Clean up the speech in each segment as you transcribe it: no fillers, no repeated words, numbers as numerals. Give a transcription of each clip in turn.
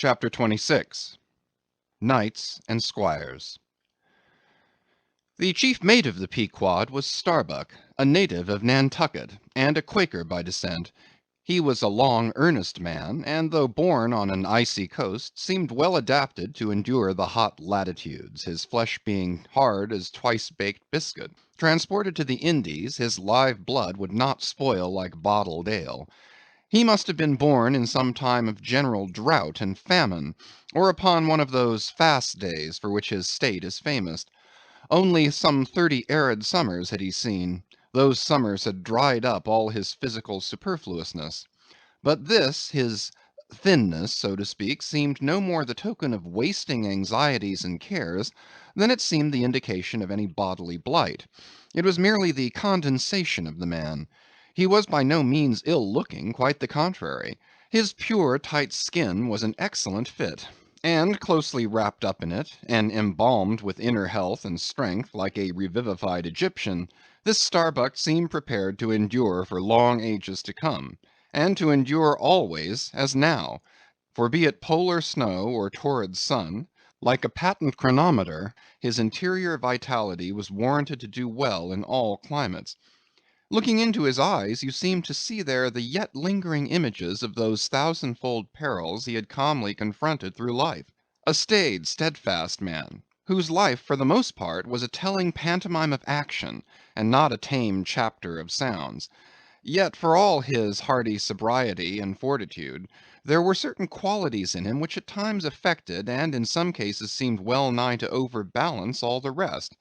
Chapter 26 Knights and Squires. The chief mate of the Pequod was Starbuck, a native of Nantucket, and a Quaker by descent. He was a long, earnest man, and though born on an icy coast, seemed well adapted to endure the hot latitudes, his flesh being hard as twice-baked biscuit. Transported to the Indies, his live blood would not spoil like bottled ale. He must have been born in some time of general drought and famine, or upon one of those fast days for which his state is famous. Only some 30 arid summers had he seen. Those summers had dried up all his physical superfluousness. But this, his thinness, so to speak, seemed no more the token of wasting anxieties and cares than it seemed the indication of any bodily blight. It was merely the condensation of the man. He was by no means ill-looking, quite the contrary. His pure, tight skin was an excellent fit, and closely wrapped up in it, and embalmed with inner health and strength like a revivified Egyptian, this Starbuck seemed prepared to endure for long ages to come, and to endure always as now, for be it polar snow or torrid sun, like a patent chronometer, his interior vitality was warranted to do well in all climates. Looking into his eyes, you seemed to see there the yet lingering images of those thousandfold perils he had calmly confronted through life. A staid, steadfast man, whose life for the most part was a telling pantomime of action, and not a tame chapter of sounds. Yet for all his hardy sobriety and fortitude, there were certain qualities in him which at times affected, and in some cases seemed well nigh to overbalance all the rest.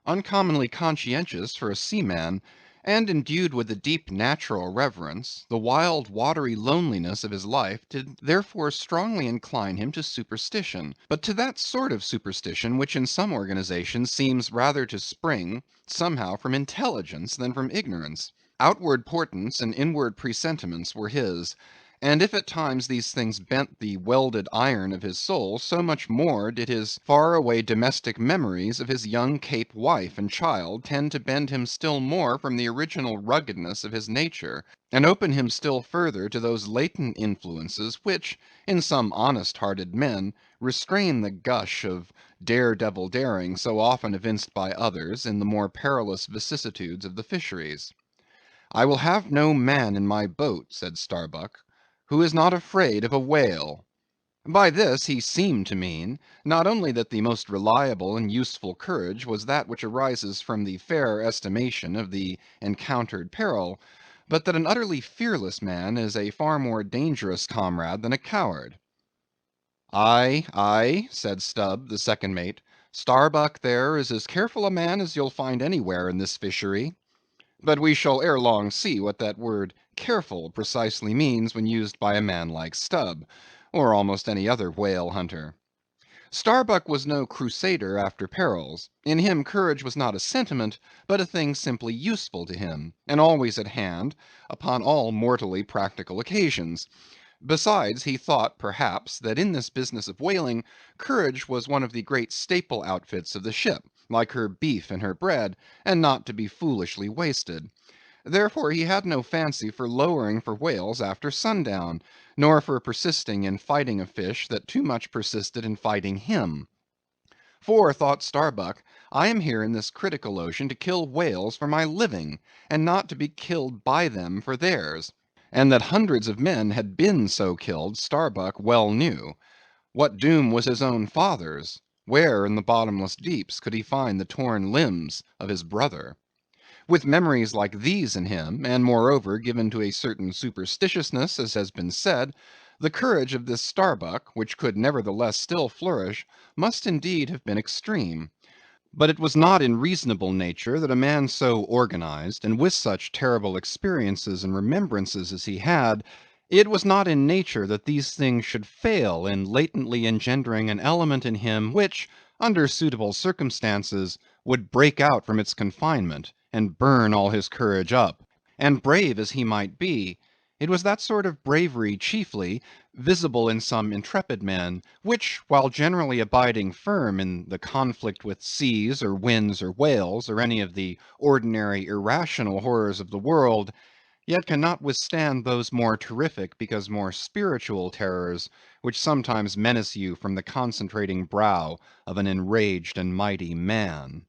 Uncommonly conscientious for a seaman, and endued with a deep natural reverence, the wild watery loneliness of his life did therefore strongly incline him to superstition, but to that sort of superstition which in some organizations seems rather to spring, somehow, from intelligence than from ignorance. Outward portents and inward presentiments were his, and if at times these things bent the welded iron of his soul, so much more did his far-away domestic memories of his young Cape wife and child tend to bend him still more from the original ruggedness of his nature, and open him still further to those latent influences which, in some honest-hearted men, restrain the gush of dare-devil daring so often evinced by others in the more perilous vicissitudes of the fisheries. "I will have no man in my boat," said Starbuck, "who is not afraid of a whale." By this he seemed to mean, not only that the most reliable and useful courage was that which arises from the fair estimation of the encountered peril, but that an utterly fearless man is a far more dangerous comrade than a coward. "Aye, aye," said Stubb, the second mate, "Starbuck there is as careful a man as you'll find anywhere in this fishery. But we shall ere long see what that word careful precisely means when used by a man like Stubb, or almost any other whale hunter. Starbuck was no crusader after perils. In him courage was not a sentiment, but a thing simply useful to him, and always at hand upon all mortally practical occasions. Besides, he thought, perhaps, that in this business of whaling, courage was one of the great staple outfits of the ship, like her beef and her bread, and not to be foolishly wasted. Therefore he had no fancy for lowering for whales after sundown, nor for persisting in fighting a fish that too much persisted in fighting him. For, thought Starbuck, I am here in this critical ocean to kill whales for my living, and not to be killed by them for theirs. And that hundreds of men had been so killed, Starbuck well knew. What doom was his own father's? Where in the bottomless deeps could he find the torn limbs of his brother? With memories like these in him, and moreover given to a certain superstitiousness, as has been said, the courage of this Starbuck, which could nevertheless still flourish, must indeed have been extreme. But it was not in reasonable nature that a man so organized, and with such terrible experiences and remembrances as he had, it was not in nature that these things should fail in latently engendering an element in him which, under suitable circumstances, would break out from its confinement, and burn all his courage up. And brave as he might be, it was that sort of bravery chiefly, visible in some intrepid men, which, while generally abiding firm in the conflict with seas, or winds, or whales, or any of the ordinary irrational horrors of the world, yet cannot withstand those more terrific because more spiritual terrors which sometimes menace you from the concentrating brow of an enraged and mighty man.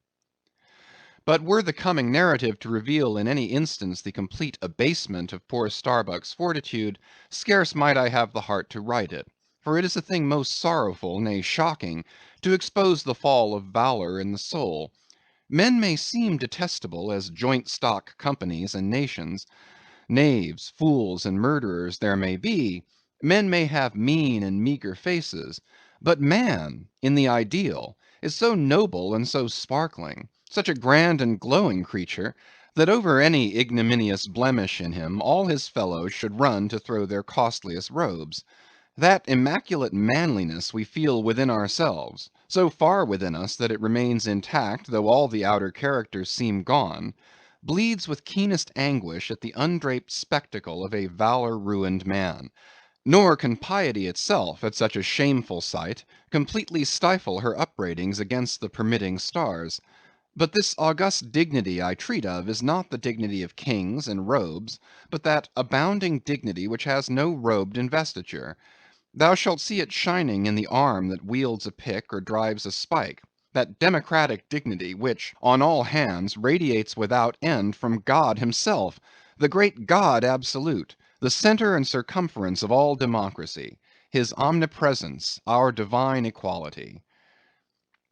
But were the coming narrative to reveal in any instance the complete abasement of poor Starbuck's fortitude, scarce might I have the heart to write it. For it is a thing most sorrowful, nay shocking, to expose the fall of valor in the soul. Men may seem detestable as joint stock companies and nations, knaves, fools, and murderers there may be, men may have mean and meagre faces, but man, in the ideal, is so noble and so sparkling, such a grand and glowing creature, that over any ignominious blemish in him all his fellows should run to throw their costliest robes. That immaculate manliness we feel within ourselves, so far within us that it remains intact though all the outer characters seem gone, bleeds with keenest anguish at the undraped spectacle of a valor-ruined man. Nor can piety itself, at such a shameful sight, completely stifle her upbraidings against the permitting stars. But this august dignity I treat of is not the dignity of kings and robes, but that abounding dignity which has no robed investiture. Thou shalt see it shining in the arm that wields a pick or drives a spike; that democratic dignity which, on all hands, radiates without end from God himself, the great God absolute, the centre and circumference of all democracy, his omnipresence, our divine equality.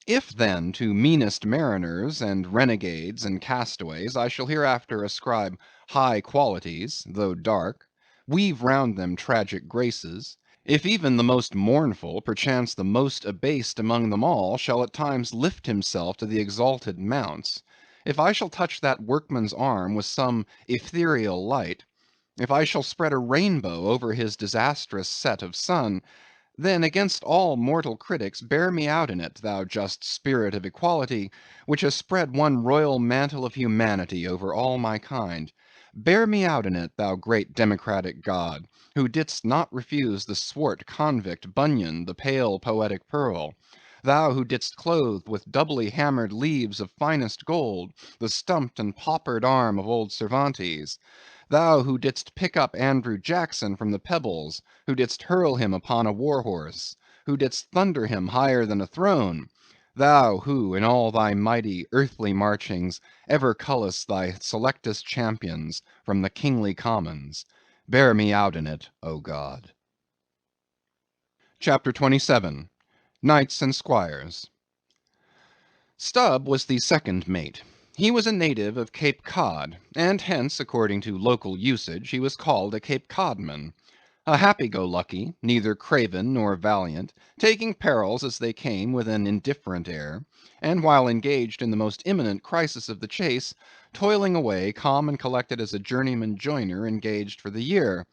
If then to meanest mariners, and renegades, and castaways, I shall hereafter ascribe high qualities, though dark, weave round them tragic graces; if even the most mournful, perchance the most abased among them all, shall at times lift himself to the exalted mounts; if I shall touch that workman's arm with some ethereal light; if I shall spread a rainbow over his disastrous set of sun, then against all mortal critics bear me out in it, thou just spirit of equality, which has spread one royal mantle of humanity over all my kind. Bear me out in it, thou great democratic God, who didst not refuse the swart convict Bunyan the pale poetic pearl; thou who didst clothe with doubly hammered leaves of finest gold the stumped and paupered arm of old Cervantes; thou who didst pick up Andrew Jackson from the pebbles, who didst hurl him upon a war horse, who didst thunder him higher than a throne; thou who, in all thy mighty earthly marchings, ever cullest thy selectest champions from the kingly commons; bear me out in it, O God. CHAPTER 27. Knights and Squires. Stubb was the second mate. He was a native of Cape Cod, and hence, according to local usage, he was called a Cape Codman. A happy-go-lucky, neither craven nor valiant, taking perils as they came with an indifferent air, and while engaged in the most imminent crisis of the chase, toiling away calm and collected as a journeyman joiner engaged for the year.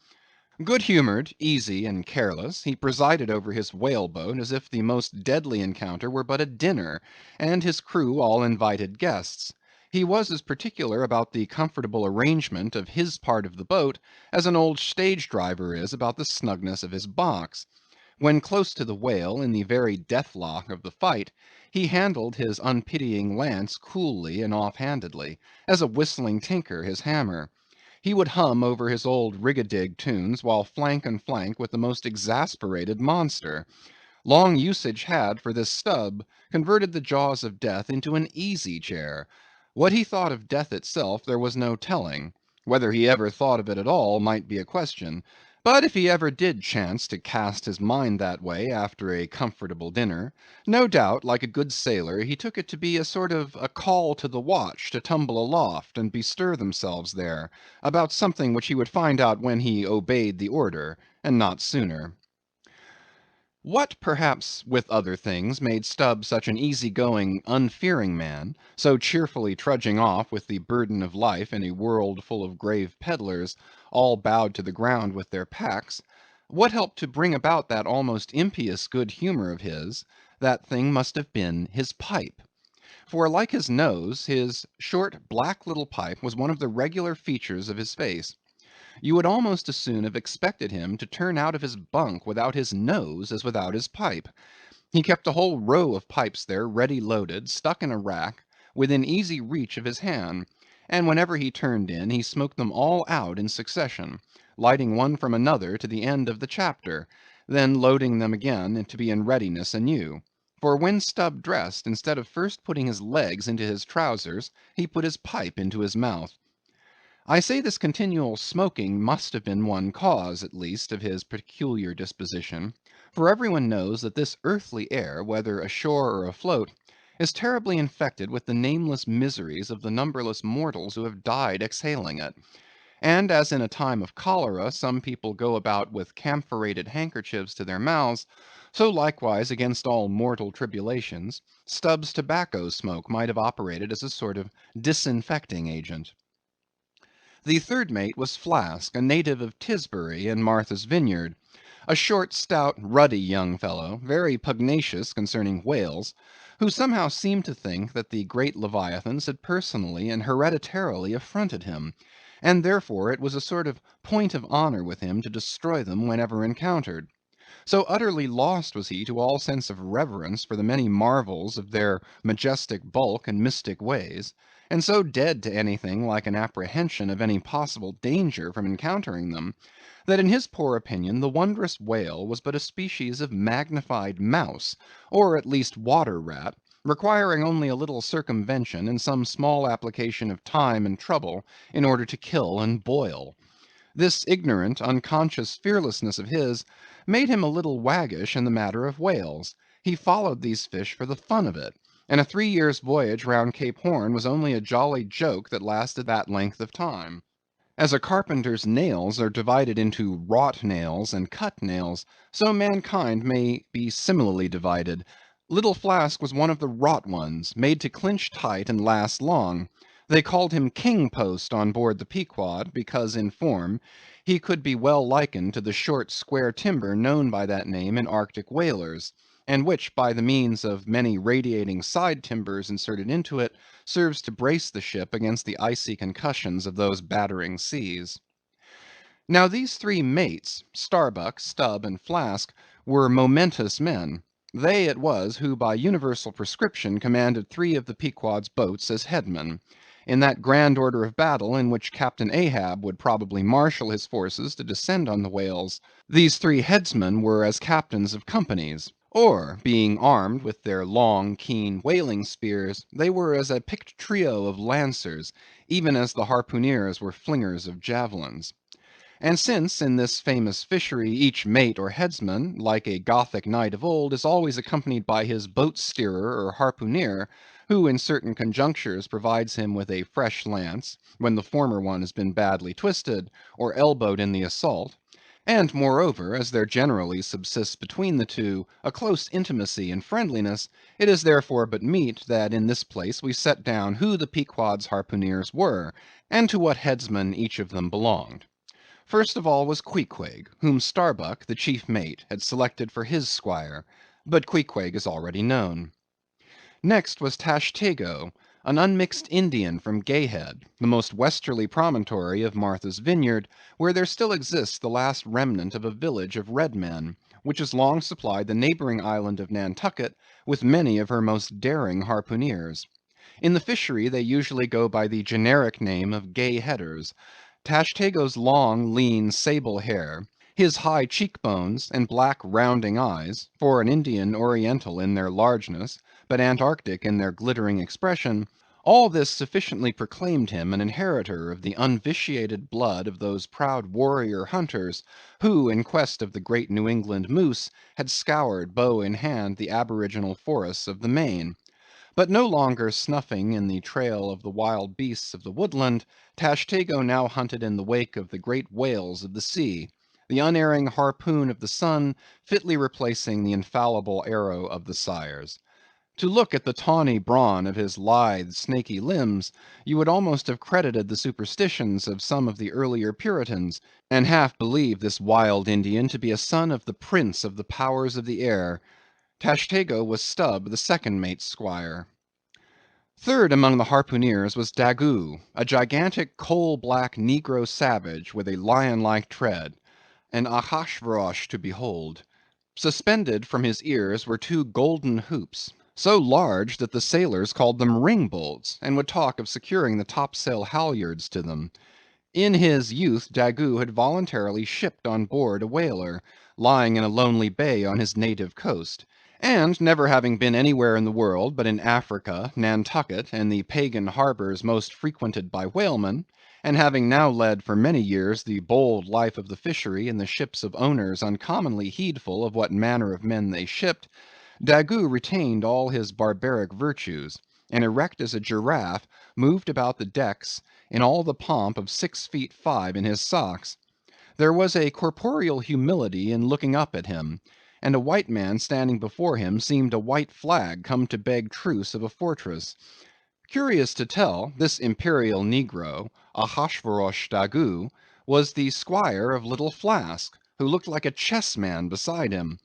Good humored, easy, and careless, he presided over his whale boat as if the most deadly encounter were but a dinner, and his crew all invited guests. He was as particular about the comfortable arrangement of his part of the boat as an old stage driver is about the snugness of his box. When close to the whale, in the very deathlock of the fight, he handled his unpitying lance coolly and offhandedly, as a whistling tinker his hammer. He would hum over his old rig-a-dig tunes while flank and flank with the most exasperated monster. Long usage had, for this Stubb, converted the jaws of death into an easy chair. What he thought of death itself there was no telling. Whether he ever thought of it at all might be a question. But if he ever did chance to cast his mind that way after a comfortable dinner, no doubt, like a good sailor, he took it to be a sort of a call to the watch to tumble aloft and bestir themselves there, about something which he would find out when he obeyed the order, and not sooner. What, perhaps, with other things, made Stubb such an easy-going, unfearing man, so cheerfully trudging off with the burden of life in a world full of grave peddlers, all bowed to the ground with their packs; what helped to bring about that almost impious good humor of his; that thing must have been his pipe. For like his nose, his short black little pipe was one of the regular features of his face. You would almost as soon have expected him to turn out of his bunk without his nose as without his pipe. He kept a whole row of pipes there ready loaded, stuck in a rack, within easy reach of his hand; and whenever he turned in, he smoked them all out in succession, lighting one from another to the end of the chapter, then loading them again to be in readiness anew. For when Stubb dressed, instead of first putting his legs into his trousers, he put his pipe into his mouth. I say this continual smoking must have been one cause, at least, of his peculiar disposition, for everyone knows that this earthly air, whether ashore or afloat, is terribly infected with the nameless miseries of the numberless mortals who have died exhaling it; and as in a time of cholera some people go about with camphorated handkerchiefs to their mouths, so likewise against all mortal tribulations, Stubb's tobacco smoke might have operated as a sort of disinfecting agent. The third mate was Flask, a native of Tisbury in Martha's Vineyard; a short, stout, ruddy young fellow, very pugnacious concerning whales, who somehow seemed to think that the great leviathans had personally and hereditarily affronted him, and therefore it was a sort of point of honor with him to destroy them whenever encountered. So utterly lost was he to all sense of reverence for the many marvels of their majestic bulk and mystic ways, and so dead to anything like an apprehension of any possible danger from encountering them, that in his poor opinion the wondrous whale was but a species of magnified mouse, or at least water rat, requiring only a little circumvention and some small application of time and trouble in order to kill and boil. This ignorant, unconscious fearlessness of his made him a little waggish in the matter of whales. He followed these fish for the fun of it, and a 3 years' voyage round Cape Horn was only a jolly joke that lasted that length of time. As a carpenter's nails are divided into wrought nails and cut nails, so mankind may be similarly divided. Little Flask was one of the wrought ones, made to clinch tight and last long. They called him King Post on board the Pequod, because in form he could be well likened to the short square timber known by that name in Arctic whalers, and which by the means of many radiating side timbers inserted into it, serves to brace the ship against the icy concussions of those battering seas. Now these three mates, Starbuck, Stubb, and Flask, were momentous men. They it was who by universal prescription commanded three of the Pequod's boats as headmen, in that grand order of battle in which Captain Ahab would probably marshal his forces to descend on the whales. These three headsmen were as captains of companies; or, being armed with their long, keen whaling spears, they were as a picked trio of lancers, even as the harpooneers were flingers of javelins. And since in this famous fishery each mate or headsman, like a Gothic knight of old, is always accompanied by his boat steerer or harpooneer, who in certain conjunctures provides him with a fresh lance, when the former one has been badly twisted, or elbowed in the assault; and moreover, as there generally subsists between the two a close intimacy and friendliness, it is therefore but meet that in this place we set down who the Pequod's harpooneers were, and to what headsman each of them belonged. First of all was Queequeg, whom Starbuck, the chief mate, had selected for his squire; but Queequeg is already known. Next was Tashtego, an unmixed Indian from Gayhead, the most westerly promontory of Martha's Vineyard, where there still exists the last remnant of a village of red men, which has long supplied the neighboring island of Nantucket with many of her most daring harpooneers. In the fishery they usually go by the generic name of Gay Headers. Tashtego's long, lean, sable hair, his high cheekbones, and black rounding eyes, for an Indian oriental in their largeness, but Antarctic in their glittering expression, all this sufficiently proclaimed him an inheritor of the unvitiated blood of those proud warrior hunters, who in quest of the great New England moose had scoured, bow in hand, the aboriginal forests of the Main. But no longer snuffing in the trail of the wild beasts of the woodland, Tashtego now hunted in the wake of the great whales of the sea, the unerring harpoon of the sun fitly replacing the infallible arrow of the sires. To look at the tawny brawn of his lithe, snaky limbs, you would almost have credited the superstitions of some of the earlier Puritans, and half believed this wild Indian to be a son of the prince of the powers of the air. Tashtego was Stubb, the second mate's squire. Third among the harpooneers was Daggoo, a gigantic coal-black negro savage with a lion-like tread, an Ahasuerus to behold. Suspended from his ears were two golden hoops, so large that the sailors called them ring bolts, and would talk of securing the topsail halyards to them. In his youth Daggoo had voluntarily shipped on board a whaler, lying in a lonely bay on his native coast, and never having been anywhere in the world but in Africa, Nantucket, and the pagan harbors most frequented by whalemen, and having now led for many years the bold life of the fishery in the ships of owners uncommonly heedful of what manner of men they shipped, Daggoo retained all his barbaric virtues, and erect as a giraffe, moved about the decks in all the pomp of 6 feet 5 in his socks. There was a corporeal humility in looking up at him, and a white man standing before him seemed a white flag come to beg truce of a fortress. Curious to tell, this imperial negro, Ahasuerus Daggoo, was the squire of Little Flask, who looked like a chessman beside him.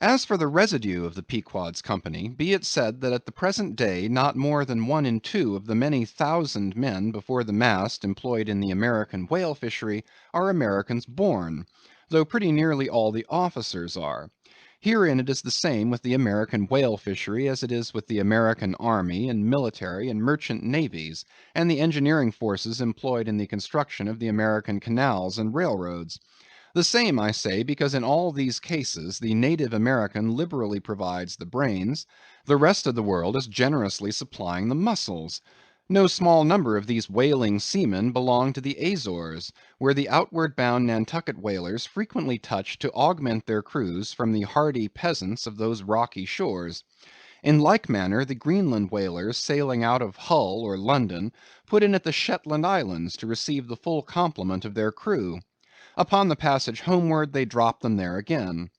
As for the residue of the Pequod's company, be it said that at the present day not more than 1 in 2 of the many thousand men before the mast employed in the American whale fishery are Americans born, though pretty nearly all the officers are. Herein it is the same with the American whale fishery as it is with the American army and military and merchant navies, and the engineering forces employed in the construction of the American canals and railroads. The same, I say, because in all these cases the native American liberally provides the brains, the rest of the world is generously supplying the muscles. No small number of these whaling seamen belong to the Azores, where the outward bound Nantucket whalers frequently touch to augment their crews from the hardy peasants of those rocky shores. In like manner the Greenland whalers sailing out of Hull or London put in at the Shetland Islands to receive the full complement of their crew. Upon the passage homeward they drop them there again.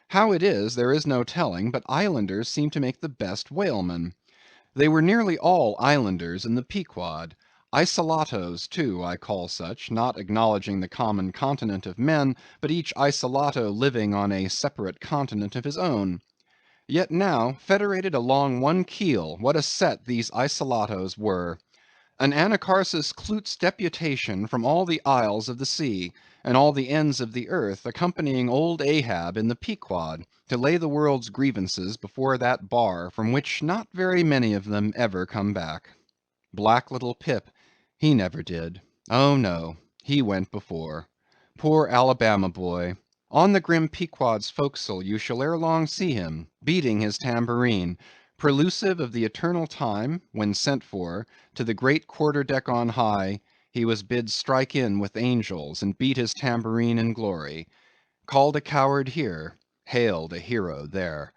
How it is, there is no telling, but islanders seem to make the best whalemen. They were nearly all islanders in the Pequod. Isolatos, too, I call such, not acknowledging the common continent of men, but each isolato living on a separate continent of his own. Yet now, federated along one keel, what a set these isolatos were! An Anacharsis Cloots deputation from all the isles of the sea, and all the ends of the earth, accompanying old Ahab in the Pequod, to lay the world's grievances before that bar from which not very many of them ever come back. Black little Pip, he never did. Oh no, he went before. Poor Alabama boy. On the grim Pequod's forecastle you shall ere long see him, beating his tambourine, prelusive of the eternal time, when sent for, to the great quarter-deck on high, he was bid strike in with angels, and beat his tambourine in glory. Called a coward here, hailed a hero there.